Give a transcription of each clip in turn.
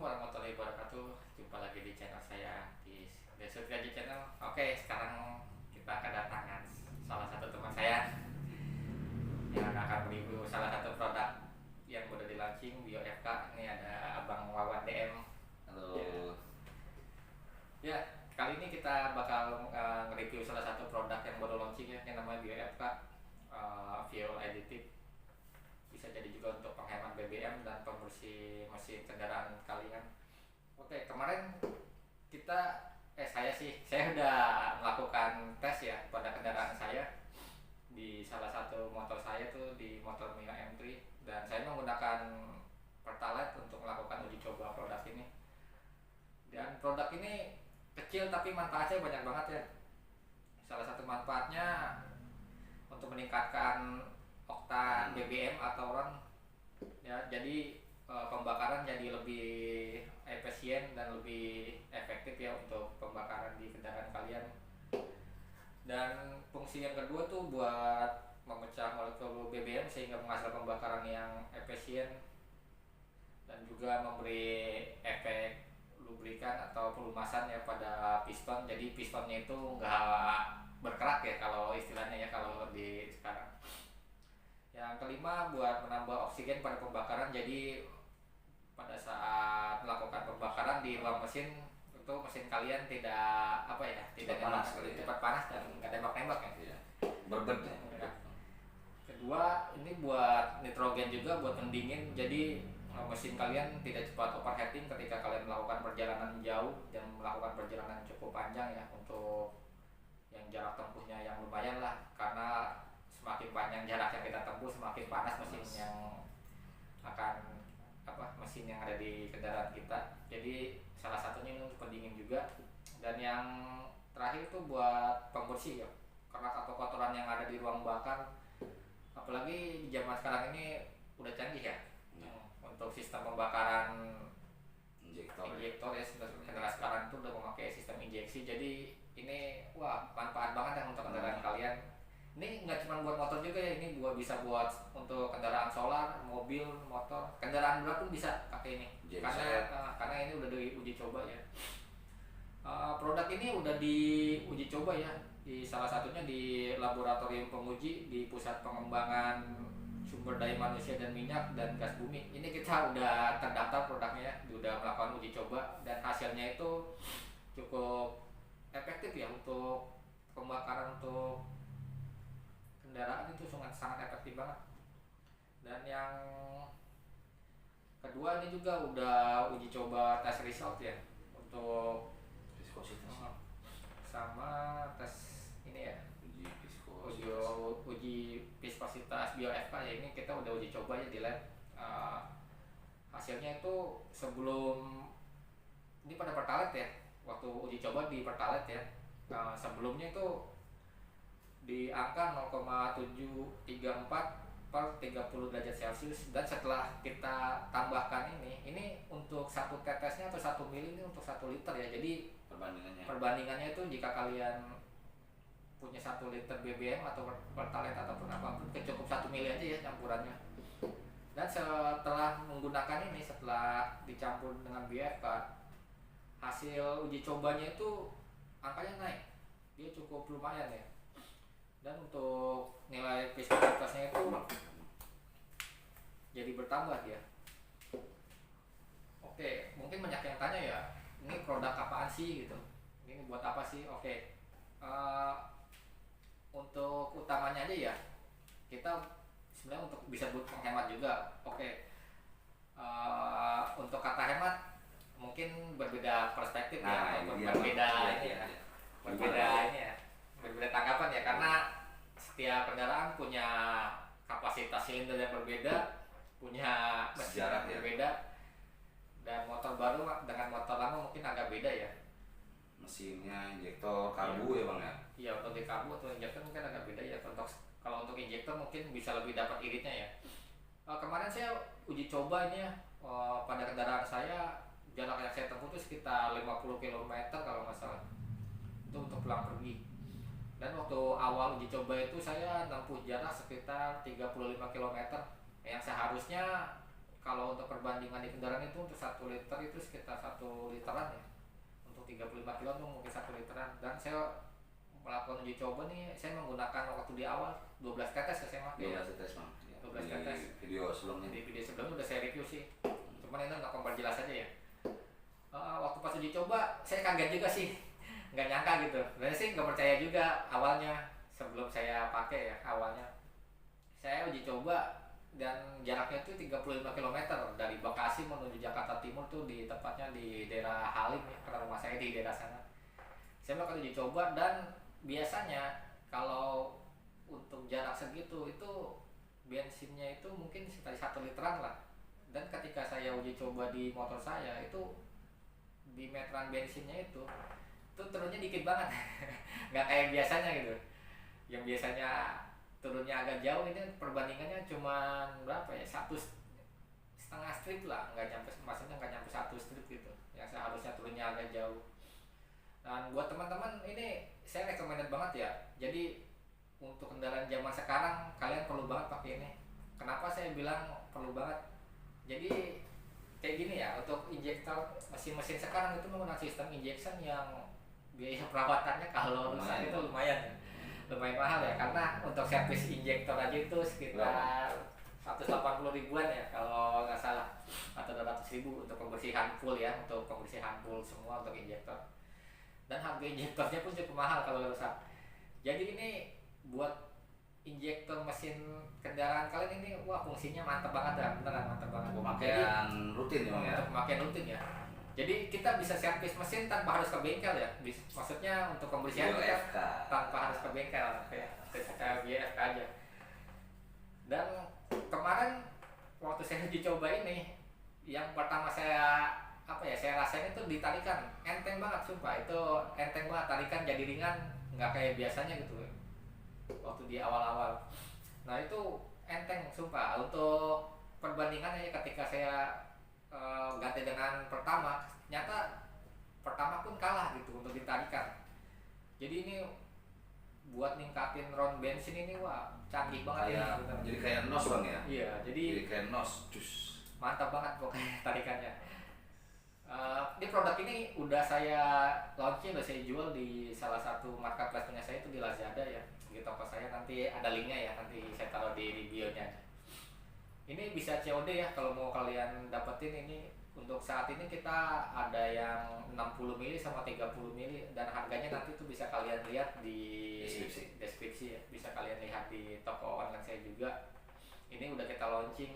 warahmatullahi wabarakatuh. Jumpa lagi di channel saya di Desut Gaji Channel. Oke, sekarang kita kedatangan salah satu teman saya yang akan mereview salah satu produk yang udah di launching Bio FK. Ini ada Abang Wawan DM. Halo. Ya, kali ini kita bakal nge-review salah satu produk yang baru launching ya, yang namanya Bio FK, Fuel Additive. Bisa jadi juga untuk penghemat BBM dan pembersih mesin kendaraan kalian. Oke, kemarin saya udah melakukan tes ya pada kendaraan saya di salah satu motor saya tuh, di motor Mio M3, dan saya menggunakan Pertalite untuk melakukan uji coba produk ini. Dan produk ini kecil tapi manfaatnya banyak banget ya. Salah satu manfaatnya untuk meningkatkan oktan BBM atau RON ya, jadi pembakaran jadi lebih efisien dan lebih efektif ya untuk pembakaran di kendaraan kalian. Dan fungsi yang kedua tuh buat memecah molekul BBM sehingga menghasilkan pembakaran yang efisien dan juga memberi efek lubrikan atau pelumasan ya pada piston. Jadi pistonnya itu nggak berkerak ya kalau istilahnya ya kalau di sekarang. Yang kelima buat menambah oksigen pada pembakaran. Jadi pada saat melakukan pembakaran di ruang mesin itu mesin kalian tidak tidak cepat panas dan nggak tembak-tembak ya. Iya. Berbet ya. Kedua, ini buat nitrogen juga, buat pendingin. Jadi mesin kalian tidak cepat overheating ketika kalian melakukan perjalanan jauh dan melakukan perjalanan cukup panjang ya, untuk yang jarak tempuhnya yang lumayan lah, karena semakin panjang jarak yang kita tempuh semakin panas mesin mesin yang ada di kendaraan kita. Jadi salah satunya ini untuk pendingin juga. Dan yang terakhir itu buat pembersih ya, kerak atau kotoran yang ada di ruang bakar. Apalagi di zaman sekarang ini udah canggih ya, untuk sistem pembakaran injektor ya. Kendaraan sekarang itu udah memakai sistem injeksi. Jadi ini manfaat banget ya untuk kendaraan kalian. Ini nggak cuma buat motor juga ya, ini bisa buat untuk kendaraan solar, mobil, motor, kendaraan berat pun bisa pakai ini. Karena ini udah diuji coba ya. Produk ini udah diuji coba ya, di salah satunya di laboratorium penguji di Pusat Pengembangan Sumber Daya Manusia dan Minyak dan Gas Bumi. Ini kita udah terdaftar produknya, udah melakukan uji coba, dan hasilnya itu cukup efektif ya untuk pembakaran untuk kendaraan. Itu sangat efektif banget. Dan yang kedua, ini juga udah uji coba tes result ya, untuk Viskositas. sama tes ini ya, uji viskositas Bio FK ya. Ini kita udah uji coba ya di lab. Hasilnya itu sebelum ini pada Pertalite ya, waktu uji coba di Pertalite ya, sebelumnya itu di angka 0,734 per 30 derajat Celcius. Dan setelah kita tambahkan ini untuk satu tetesnya atau 1 mili ini untuk 1 liter ya. Jadi perbandingannya itu jika kalian punya 1 liter BBM atau Pertalite ataupun apapun, cukup 1 mili aja ya campurannya. Dan setelah menggunakan ini, setelah dicampur dengan BFK, hasil uji cobanya itu angkanya naik, dia cukup lumayan ya. Dan untuk nilai viskositasnya itu jadi bertambah ya. Oke, mungkin banyak yang tanya ya, ini produk apaan sih gitu, ini buat apa sih? Oke, untuk utamanya aja ya, kita sebenarnya untuk bisa buat menghemat juga. Oke, untuk kata hemat mungkin berbeda perspektif ya, berbeda tanggapan ya, karena setiap kendaraan punya kapasitas silinder yang berbeda, punya mesin yang berbeda, dan motor baru dengan motor lama mungkin agak beda ya. Mesinnya, injektor, karbu ya bang ya? Iya, untuk di karbu atau injektor mungkin agak beda ya. Kalau untuk injektor mungkin bisa lebih dapat iritnya ya. Kemarin saya uji coba ini ya, pada kendaraan saya, jarak yang saya tempuh itu sekitar 50 km kalau nggak salah, itu untuk pulang pergi. Dan waktu awal uji coba itu saya nempuh jarak sekitar 35 km, yang seharusnya kalau untuk perbandingan di kendaraan itu untuk 1 liter itu sekitar 1 literan ya, untuk 35 kilo tuh mungkin 1 literan. Dan saya melakukan uji coba nih, saya menggunakan waktu di awal 12 tetes ya saya pakai ya. 12 tetes bang. 12 Di tetes. video sebelumnya. Di video sebelumnya udah saya review sih, cuman ini untuk memperjelas aja ya. Waktu pas uji coba saya kaget juga sih, nggak nyangka gitu. Dan sih nggak percaya juga awalnya sebelum saya pakai ya. Awalnya saya uji coba dan jaraknya itu 35 km dari Bekasi menuju Jakarta Timur tuh, di tepatnya di daerah Halim ya, karena rumah saya di daerah sana. Saya melakukan uji coba dan biasanya kalau untuk jarak segitu itu bensinnya itu mungkin sekitar 1 literan lah. Dan ketika saya uji coba di motor saya itu, di meteran bensinnya itu turunnya dikit banget. Nggak kayak biasanya gitu, yang biasanya turunnya agak jauh, ini perbandingannya cuma berapa ya, 1,5 strip lah, nggak nyampe, maksudnya nggak nyampe 1 strip gitu, yang seharusnya turunnya agak jauh. Dan buat teman-teman ini saya recommended banget ya. Jadi untuk kendaraan zaman sekarang kalian perlu banget pakai ini. Kenapa saya bilang perlu banget? Jadi kayak gini ya, untuk injektor mesin-mesin sekarang itu menggunakan sistem injection yang biaya perawatannya kalau rusak itu lumayan mahal ya, karena untuk servis injektor aja itu sekitar 180 ribuan ya kalau nggak salah, atau 200 ribu untuk pembersihan full ya, untuk pembersihan full semua untuk injektor. Dan harga injektornya pun cukup mahal kalau rusak. Jadi ini buat injektor mesin kendaraan kalian ini, wah fungsinya mantap banget ya, beneran mantap banget. Pemakaian rutin ya bang ya. Untuk pemakaian rutin ya. Jadi kita bisa servis mesin tanpa harus ke bengkel ya. Maksudnya untuk pembersihan kita tanpa harus ke bengkel ya. Kita BFK aja. Dan kemarin waktu saya uji coba ini, yang pertama saya rasain itu di tarikan enteng banget, sumpah itu enteng banget, tarikan jadi ringan, nggak kayak biasanya gitu waktu di awal-awal. Nah itu enteng sumpah. Untuk perbandingannya ketika saya ganti dengan pertama, nyata pertama pun kalah gitu untuk ditarikan. Jadi ini buat ningkatin round bensin ini, wah canggih banget ya. Jadi kayak nos bang ya. Iya, jadi kayak nos, mantap banget pokoknya tarikannya. Ini produk ini udah saya launching, udah saya jual di salah satu marketplace punya saya, itu di Lazada ya, di toko saya. Nanti ada linknya ya, nanti saya taruh di videonya. Ini bisa COD ya kalau mau kalian dapetin ini. Untuk saat ini kita ada yang 60 mili sama 30 mili, dan harganya nanti tuh bisa kalian lihat di deskripsi ya, bisa kalian lihat di toko online saya juga. Ini udah kita launching,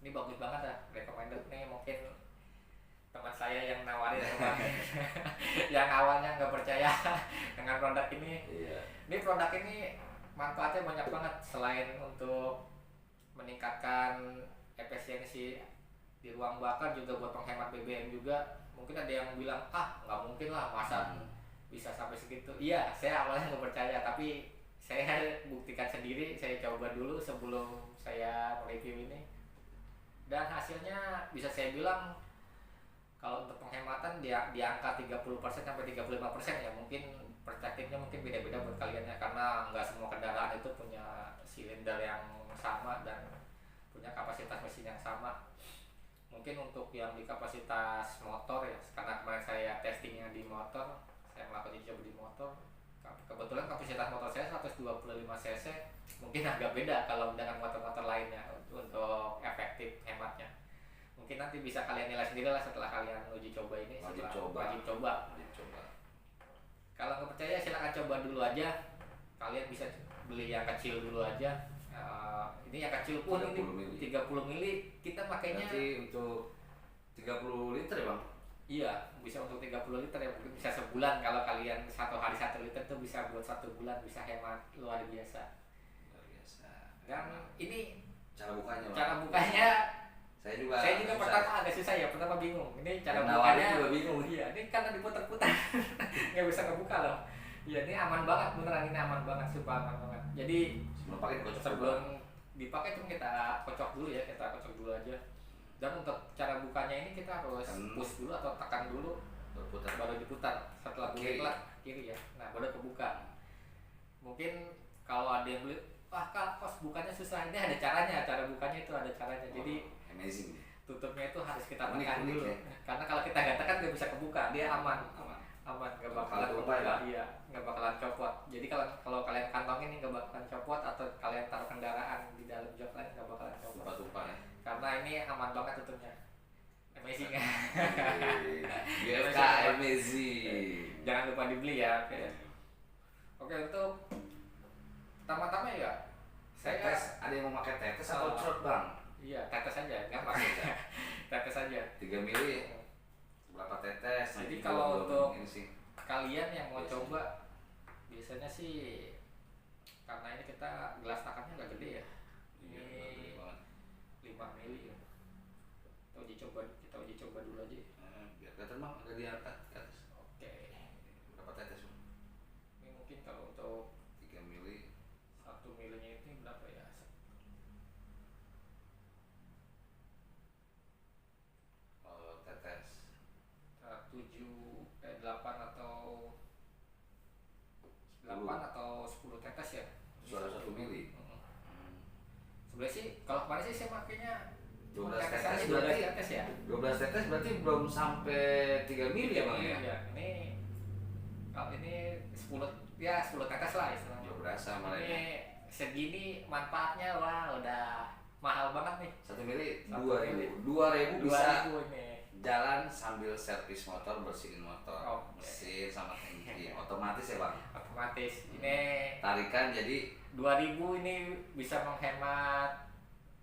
ini bagus banget ya, recommended nih. Mungkin teman saya yang nawarin yang awalnya nggak percaya dengan produk ini. Ini produk ini manfaatnya banyak banget, selain untuk meningkatkan efisiensi di ruang bakar, juga buat penghemat BBM juga. Mungkin ada yang bilang, nggak mungkin lah, masa bisa sampai segitu. Iya, saya awalnya nggak percaya, tapi saya buktikan sendiri, saya coba dulu sebelum saya review ini, dan hasilnya bisa saya bilang kalau untuk penghematan dia di angka 30% sampai 35% ya. Mungkin perspektifnya mungkin beda-beda buat kalian ya, karena nggak semua kendaraan itu punya silinder yang sama dan punya kapasitas mesin yang sama. Mungkin untuk yang di kapasitas motor ya, karena kemarin saya testingnya di motor, saya melakukan uji coba di motor, kebetulan kapasitas motor saya 125 cc, mungkin agak beda kalau dengan motor-motor lainnya untuk efektif hematnya. Mungkin nanti bisa kalian nilai sendiri lah setelah kalian uji coba ini. Wajib coba. Kalau nggak percaya silakan coba dulu aja. Kalian bisa beli yang kecil dulu aja. Ini yang kecil pun 30 mili kita pakainya. Nanti untuk 30 liter ya bang? Iya, bisa untuk 30 liter ya, mungkin bisa sebulan. Kalau kalian satu hari 1 liter tuh bisa buat 1 bulan, bisa hemat luar biasa. Dan ini cara bukanya bang? Cara bukanya saya juga pertama agak susah ya, pertama bingung. Ini cara bukanya juga bingung. Iya, ini karena diputar-putar nggak bisa kebuka loh. Iya, ini aman banget, beneran ini aman banget, super aman banget. Jadi sebelum dipakai tuh kita kocok dulu ya, kita kocok dulu aja. Dan untuk cara bukanya ini kita harus push dulu atau tekan dulu, baru diputar. Setelah kiri ya, nah baru kebuka. Mungkin kalau ada yang beli, kos bukanya susah, ini ada caranya, cara bukanya itu ada caranya. Jadi amazing. Tutupnya itu harus kita Unik, tekan unik dulu ya. karena kalau kita nggak tekan nggak bisa kebuka, dia aman nggak bakalan Kalau kebuka, ya. iya nggak bakalan copot. Jadi kalau kalian kantongin ini nggak bakalan copot, atau kalian taruh kendaraan di dalam jok lain nggak bakalan copot Tumpah-tumpah ya. karena ini aman banget tutupnya. Amazing ya. GFK amazing. Jangan lupa dibeli ya. Oke, untuk pertama-tama ya saya Tetes, ada yang mau pakai tetes atau trot bang? iya tetes aja, gampang aja. Tetes aja 3 mili berapa tetes? Jadi Nah, kalau belum untuk ini sih. kalian yang mau Biasanya. coba, biasanya sih karena ini kita gelas takannya agak gede ya, Iya, ini gede banget. 5 mili ya. Kita uji coba dulu aja. Biar kelihatan bang, ada di atas. Oke, Berapa tetes bang? ini mungkin kalau untuk 3 mili. 1 milinya ini berapa ya? Tetes. 8 atau 10 tetes ya. Suara 1 mili. Sebenarnya sih kalau kemarin sih saya makainya 12 tetes tetes aja, 12 berarti tetes ya. 12 tetes berarti belum sampai 3 mili ya bang ya? Iya, ini kalau ini 10 ya 10 tetes lah istilahnya. Belum berasa malah Ini ya. segini manfaatnya wah udah mahal banget nih. 1 mili 1 2.000. 2.000 bisa 2000 ini. jalan sambil servis motor, bersihin motor, Oke. mesin sama tangki, otomatis ya bang. Otomatis. Ini Tarikan jadi 2000 ini bisa menghemat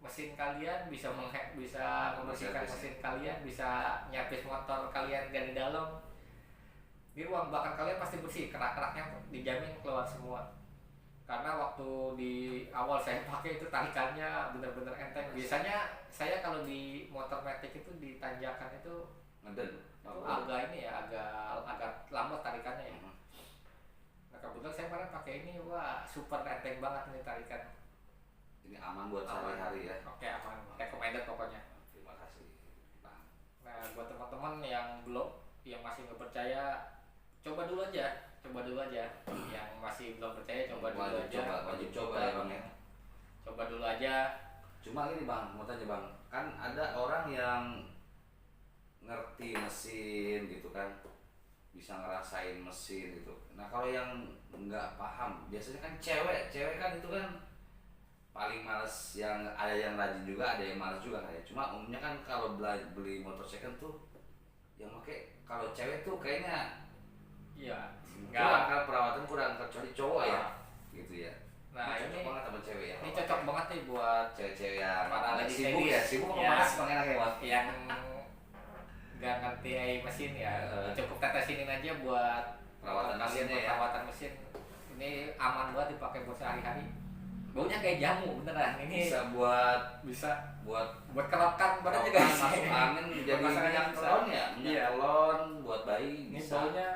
mesin kalian, bisa bisa membersihkan Servis. mesin kalian, bisa nyapis motor kalian dari dalam. Di ruang belakang kalian pasti bersih, kerak-keraknya dijamin keluar semua. Karena waktu di awal saya pakai itu tarikannya benar-benar enteng. Biasanya saya kalau di motor matic itu di tanjakan itu ngeden. agak ini ya, agak lambat tarikannya ya. Nah kebetulan saya kemarin pakai ini, wah super enteng banget nih tarikan. Ini aman buat Aman. sehari-hari ya. Oke, aman, recommended pokoknya. Terima kasih bang. Nah buat teman-teman yang yang masih nggak percaya, coba dulu aja. Yang masih belum percaya coba dulu aja. Wajib coba ya bang ya. Coba dulu aja. Cuma gini bang, mau tanya bang, kan ada orang yang ngerti mesin gitu kan, bisa ngerasain mesin gitu. Nah kalau yang nggak paham, biasanya kan cewek kan itu kan paling males, yang ada yang rajin juga, ada yang males juga kan ya. Cuma umumnya kan kalau beli motor second tuh, yang pakai kalau cewek tuh kayaknya Iya. kurang, kan perawatan kurang, kecuali cowok ya, gitu ya. Nah cocok ini banget sama cewek ya. ini cocok banget nih buat Cewek-cewek yang para lady sibuk ladies. ya, sibuk sama Ya. malas bang enak ya bang. yang nggak ngerti mesin ya. Cukup tetesinin aja buat Perawatan kalian, mesinnya ya. perawatan mesin. Ini aman banget dipakai buat sehari-hari. Baunya kayak jamu beneran. Ini Bisa buat buat kerokan badan juga kerokan, bisa. masuk angin jadi Buat masakan minyak bisa. telon ya, Iya. minyak telon buat bayi Ini bisa. baunya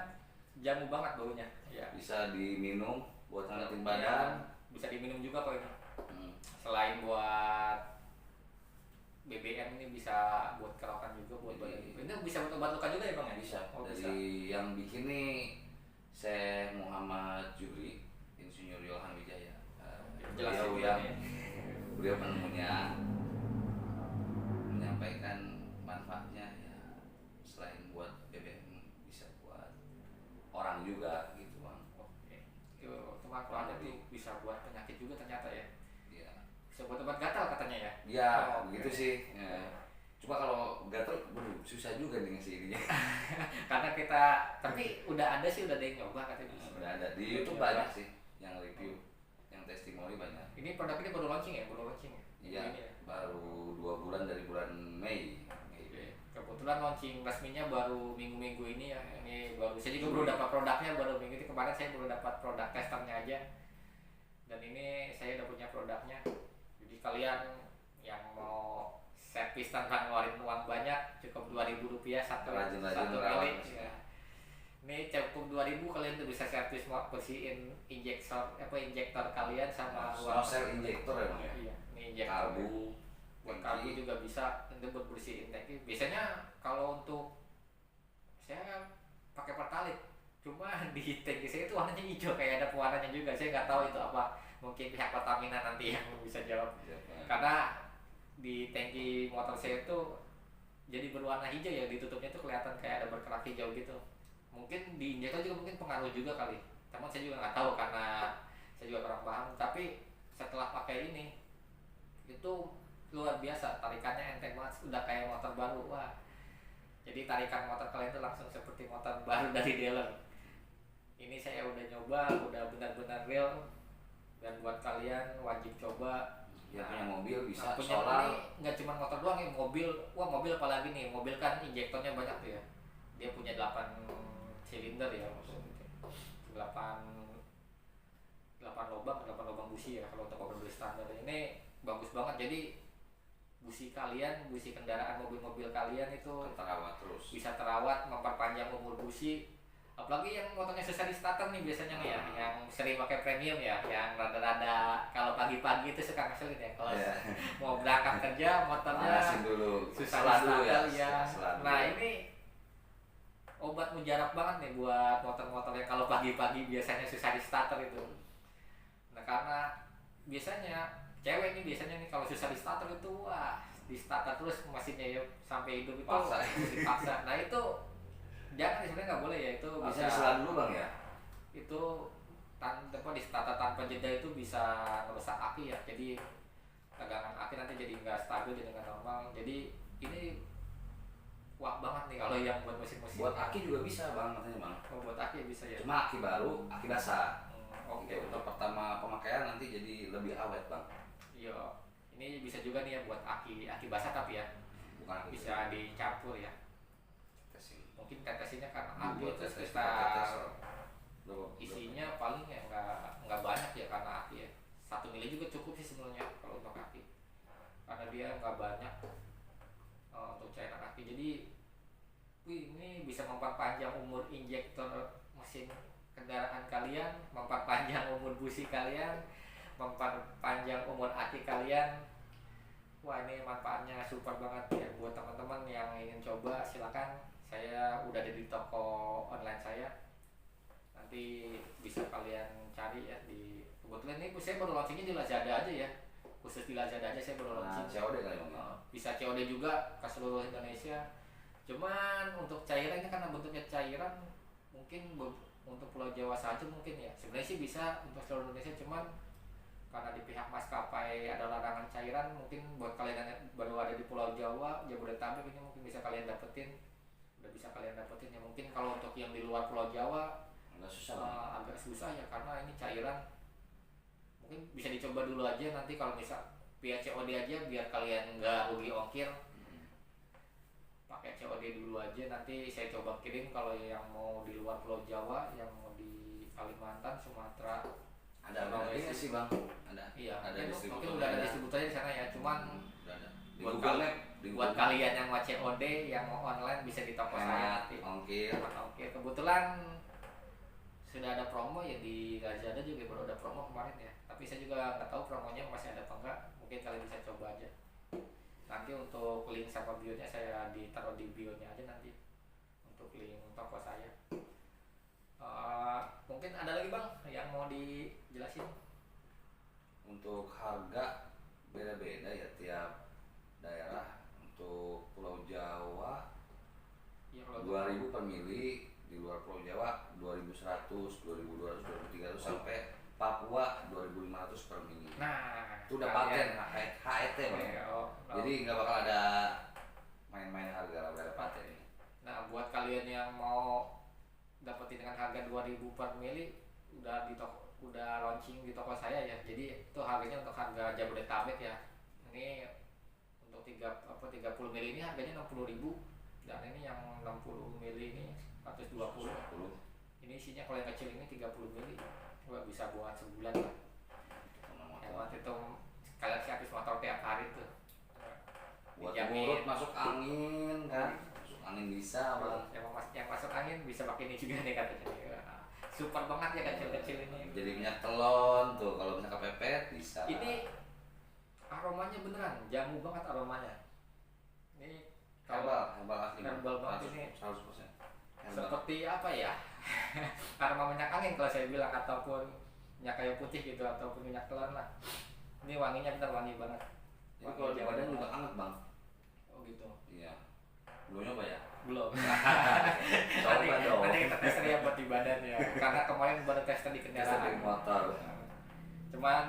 jamu banget baunya. Ya. Bisa diminum buat hangatin Ya, badan. bisa diminum juga kok ini. Hmm. Selain buat BBM ini bisa buat kerokan juga, buat badan. Ini bisa buat obat luka juga ya bang ya? Bisa. Oh, bisa. Dari yang bikin nih Syekh Muhammad Juri, Insinyur Yohan Wijaya. Jelasin Beliau juga yang nih. beliau penemunya menyampaikan manfaatnya ya, selain buat BBM bisa buat orang juga gitu bang. Oke. Itu manfaatnya tuh bisa buat penyakit juga ternyata ya. Iya. Bisa buat obat gatal katanya ya. Ya, Oh, begitu oke. sih. Ya. Cuma kalau gatel, susah juga nih ngasih ininya. Karena kita tapi udah ada yang nyoba katanya. Udah ada di YouTube Nyoba. banyak sih yang review, yang testimoni banyak. Ini produk ini baru launching ya? Iya, Ini ya. baru 2 bulan dari bulan Mei. Oke. Kebetulan launching resminya baru minggu-minggu ini ya. Ini baru saya juga baru dapat produknya baru minggu ini. Kemarin saya baru dapat produk testernya aja. Dan ini saya udah punya produknya. Jadi kalian yang mau servis tanpa ngeluarin uang banyak, cukup Rp2.000 satu Rajin-rajin kali. merawat. Ya. Ini cukup 2.000 kalian tuh bisa servis mau bersihin injektor kalian sama Nozzle injektor ya bang ya. Iya, ini injektor. Karbu, Buat karbu juga bisa, nanti buat bersihin tangki. Biasanya kalau untuk saya pakai Pertalite, cuma di tangki saya itu warnanya hijau, kayak ada pewarnanya juga. Saya nggak tahu itu apa. Mungkin pihak Pertamina nanti yang bisa jawab. Iya, Karena di tangki motor saya itu jadi berwarna hijau ya, ditutupnya tuh kelihatan kayak ada berkerak hijau gitu. Mungkin di injektor juga mungkin pengaruh juga kali, teman saya juga nggak tahu karena saya juga kurang paham. Tapi setelah pakai ini itu luar biasa, tarikannya enteng banget, udah kayak motor baru. Wah, jadi tarikan motor kalian tuh langsung seperti motor baru dari dealer. Ini saya udah nyoba, udah benar-benar real, dan buat kalian wajib coba. Ya punya mobil bisa punya solar. ini nggak cuma motor doang ya, mobil. Wah, mobil apalagi nih, mobil kan injektornya banyak tuh ya. Dia punya 8 silinder ya, maksudnya 8 lubang busi ya kalau untuk mobil standar. Ini bagus banget, jadi busi kendaraan mobil-mobil kalian itu terawat terus, bisa terawat, memperpanjang umur busi. Apalagi yang motornya susah di starter nih biasanya nih ya, yang sering pakai premium ya, yang rada-rada kalau pagi-pagi itu suka ngeselin ya kalau mau berangkat kerja motornya dulu. susah di Seladu starter ya. Seladu. Nah, ini obat mujarab banget nih buat motor-motor yang kalau pagi-pagi biasanya susah di starter itu. Nah, karena biasanya cewek nih biasanya nih kalau susah di starter itu, wah, di starter terus mesinnya ya sampai hidup itu dipaksa. Nah, itu jangan, sebenarnya nggak boleh ya, itu bisa diselat dulu bang ya. Itu di starter tanpa jeda itu bisa ngerusak aki ya, jadi tegangan aki nanti jadi nggak stabil, jadi nggak normal. Jadi ini wah banget nih kalau yang buat mesin-mesin. Buat aki juga bisa bang, katanya bang. Oh, buat aki bisa ya. Cuma aki baru, aki basah. Oke. Untuk pertama pemakaian nanti jadi lebih awet bang. Iya. Ini bisa juga nih ya buat aki basah tapi ya. Bukan bisa dicampur ya. Tesin. Mungkin tetesinnya karena aki Buat itu tetes, sekitar berapa? isinya paling ya nggak banyak ya karena aki ya. 1 mili juga cukup sih sebenarnya kalau untuk aki. Karena dia nggak banyak untuk cairan aki. Jadi ini bisa memperpanjang umur injektor mesin kendaraan kalian, memperpanjang umur busi kalian, memperpanjang umur aki kalian. Wah, ini manfaatnya super banget ya buat teman-teman yang ingin coba. Silakan, saya udah ada di toko online saya, nanti bisa kalian cari ya. Di kebetulan ini saya baru launchingnya di Lazada aja ya, khusus di Lazada aja saya baru launching. COD kali bang. Bisa COD juga ke seluruh Indonesia. Cuman untuk cairan ini karena bentuknya cairan, mungkin untuk Pulau Jawa saja mungkin ya. Sebenarnya sih bisa untuk seluruh Indonesia, cuman karena di pihak maskapai ada larangan cairan, mungkin buat kalian yang baru ada di Pulau Jawa, Jabodetabek ini mungkin bisa kalian dapetin. Udah bisa kalian dapetin ya. Mungkin kalau untuk yang di luar Pulau Jawa agak susah ya, karena ini cairan. Mungkin bisa dicoba dulu aja, nanti kalau misal via COD aja biar kalian nggak rugi ongkir. Pakai COD dulu aja, nanti saya coba kirim kalau yang mau di luar Pulau Jawa, yang mau di Kalimantan, Sumatera. Ada nggak sih bang? Ada. Iya, ada mungkin udah ada distributornya di sana ya. Cuman ada. Buat kalian yang mau COD, yang mau online bisa di toko saya nanti. Ongkir. Kebetulan sudah ada promo ya di Lazada juga, baru ada promo kemarin ya. Tapi saya juga nggak tahu promonya masih ada apa enggak. Mungkin kalian bisa coba aja. Nanti untuk link sama bio-nya saya ditaruh di bio-nya aja nanti untuk link toko saya. Mungkin ada lagi bang yang mau dijelasin? Untuk harga beda-beda ya tiap daerah. Untuk Pulau Jawa Ya, 2.000 per mili, di luar Pulau Jawa 2.100, 2.200, 2.300 sampai Papua 2.500 per mili. Nah, itu udah paten HET bang. Jadi nggak bakal ada main-main harga, udah ada paten ini. Nah, buat kalian yang mau dapetin dengan harga 2.000 per mili, udah launching di toko saya ya. Jadi itu harganya untuk harga Jabodetabek ya. Ini untuk 30 mili ini harganya 60.000, dan ini yang 60 mili ini 120. Ini isinya kalau yang kecil ini 30 mili. Gua bisa buat sebulan lah. Hemat itu kalian sih habis motor tiap hari tuh. Buat ngurut masuk angin kan. Masuk angin bisa bang. Yang masuk angin bisa pakai ini juga nih katanya. Super banget ya kecil-kecil ini. Jadi minyak telon tuh kalau misalnya kepepet bisa. Ini aromanya beneran jamu banget aromanya. Ini herbal asli. Herbal banget ini. 100%. Seperti apa ya? Aroma minyak angin kalau saya bilang, ataupun minyak kayu putih gitu, ataupun minyak telon lah. Ini wanginya bener wangi banget. Ini kalau di badan juga anget bang. Oh gitu. Iya. Belum nyoba ya? Belum. Coba dong. Nanti kita tes ya buat di badan ya. Karena kemarin baru tes di kendaraan. Tes di motor. Cuman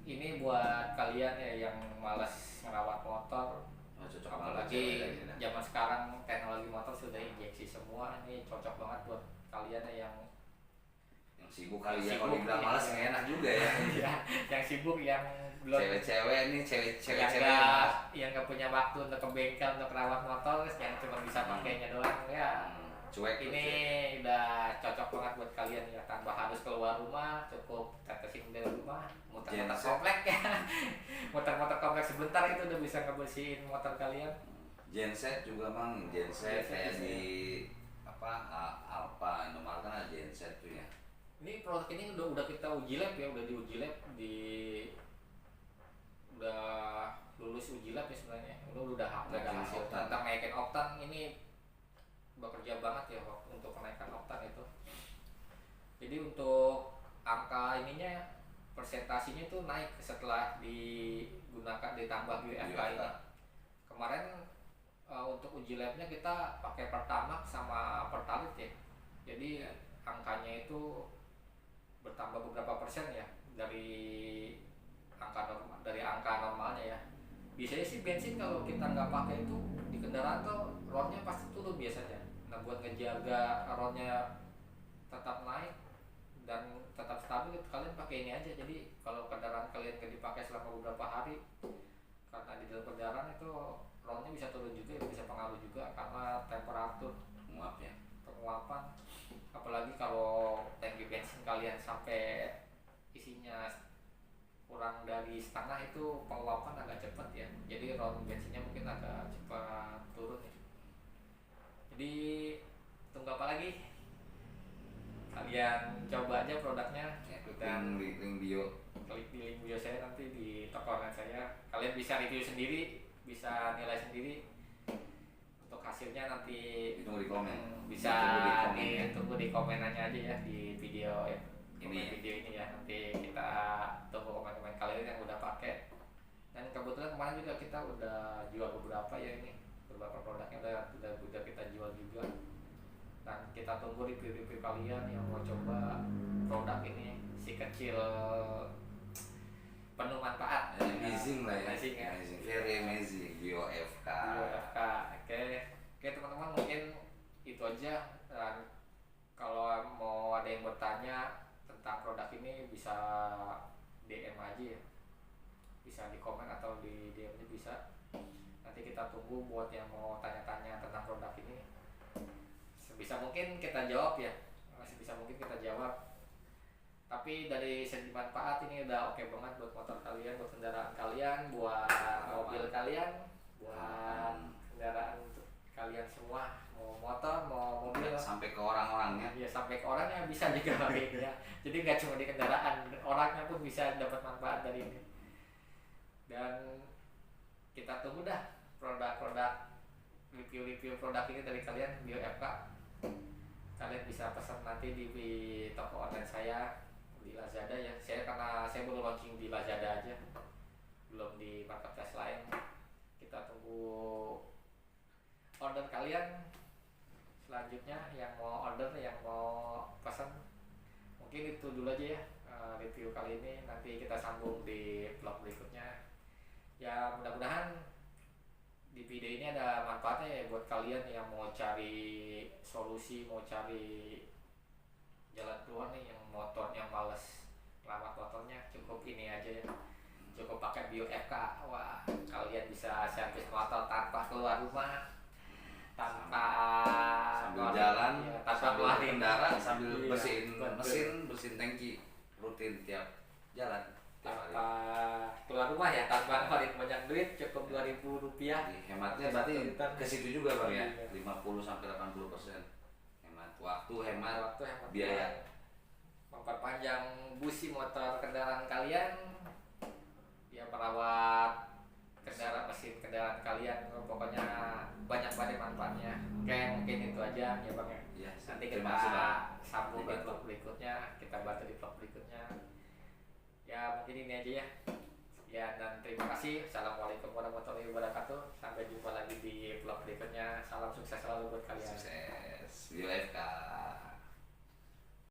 ini buat kalian ya yang malas merawat motor. Oh, cocok Apalagi banget. zaman sekarang teknologi motor sudah injeksi semua. Ini cocok banget buat kalian yang sibuk kali ya, kalau dibilang malas nggak enak juga ya. Iya, yang sibuk, yang belum Cewek-cewek nih, cewek-cewek yang nggak punya waktu untuk ke bengkel untuk rawat motor, yang cuma bisa pakainya doang ya. Cuek. Ini udah cocok banget buat kalian ya, tanpa harus keluar rumah, cukup tetesin dari rumah, muter-muter komplek ya. Muter-muter komplek sebentar itu udah bisa ngebersihin motor kalian. Genset juga bang, genset kayak di apa Alfa Indomaret kan ada genset tuh ya. Ini produk ini udah kita uji lab ya, udah diuji lab udah lulus uji lab ya sebenarnya. Udah hasil tentang naikin oktan, ini bekerja banget ya untuk kenaikan oktan itu. Jadi untuk angka ininya persentasinya tuh naik setelah digunakan ditambah UFK ini. Kemarin untuk uji labnya kita pakai Pertamax sama Pertalite ya. Jadi angkanya itu bertambah beberapa persen ya dari angka normalnya ya. Biasanya sih bensin kalau kita nggak pakai itu di kendaraan tuh rodnya pasti turun biasanya. Nah buat ngejaga rodnya tetap naik dan tetap stabil, kalian pakai ini aja. Jadi kalau kendaraan kalian nggak dipakai selama beberapa hari, karena di dalam kendaraan itu rodnya bisa turun juga, bisa pengaruh juga karena temperatur penguapan. Apalagi kalau tangki bensin kalian sampai isinya kurang dari setengah, itu penguapan agak cepat ya. Jadi rod bensinnya mungkin agak cepat turun ya. Jadi tunggu apa lagi? Kalian coba aja produknya ya, dan link bio. Klik di link bio saya nanti di toko online saya. Kalian bisa review sendiri, bisa nilai sendiri. Untuk hasilnya nanti Ditunggu di komen. Bisa ditunggu di komenannya aja ya di video ya. Video ini ya, nanti kita tunggu komen-komen kalian yang udah pakai. Dan kebetulan kemarin juga kita udah jual beberapa ya, ini beberapa produknya udah kita jual juga. Dan kita tunggu review kalian yang mau coba produk ini, si kecil penuh manfaat. Amazing lah ya. Amazing. Very amazing. BioFK. Oke teman-teman, mungkin itu aja. Dan kalau mau ada yang bertanya tentang produk ini bisa DM aja ya, bisa di komen atau di DM aja bisa. Nanti kita tunggu buat yang mau tanya-tanya tentang produk ini. Sebisa mungkin kita jawab ya, tapi dari segi manfaat ini udah oke banget buat motor kalian, buat kendaraan kalian, buat mobil kalian, buat kendaraan untuk kalian semua, mau motor mau mobil, sampai ke orang-orangnya. Ya sampai ke orangnya bisa juga ya. Jadi nggak cuma di kendaraan, orangnya pun bisa dapat manfaat dari ini. Dan kita tunggu dah produk-produk, review produk ini dari kalian, BioFK. Kalian bisa pesan nanti di toko online saya di Lazada ya. Karena saya baru launching di Lazada aja, belum di marketplace lain. Kita tunggu order kalian selanjutnya, yang mau order, yang mau pesan. Mungkin itu dulu aja ya review kali ini. Nanti kita sambung di vlog berikutnya ya. Mudah-mudahan di video ini ada manfaatnya ya buat kalian yang mau cari solusi, mau cari jalan keluar nih, yang motornya males rawat motornya. Cukup ini aja ya, cukup pakai BioFK. Wah, kalian bisa servis motor tanpa keluar rumah, tanpa sambil jalan, ya, sambil kendaraan, sambil bersihin mesin, bersihin tangki rutin tiap jalan, tanpa keluar rumah ya, tanpa ngeluarin banyak duit. Cukup Rp2.000. Hematnya berarti ke situ juga bang ya, 50-80% hemat waktu, hemat biaya. Memperpanjang busi motor kendaraan kalian ya, merawat mesin kendaraan kalian. Pokoknya banyak banget manfaatnya. Oke, mungkin itu aja ya bang ya. Ya, Nanti kita sambung di vlog berikutnya, kita bantu di vlog berikutnya ya. Mungkin ini aja ya Ya, dan terima kasih. Assalamualaikum warahmatullahi wabarakatuh. Sampai jumpa lagi di vlog berikutnya. Salam sukses selalu buat kalian. Sukses.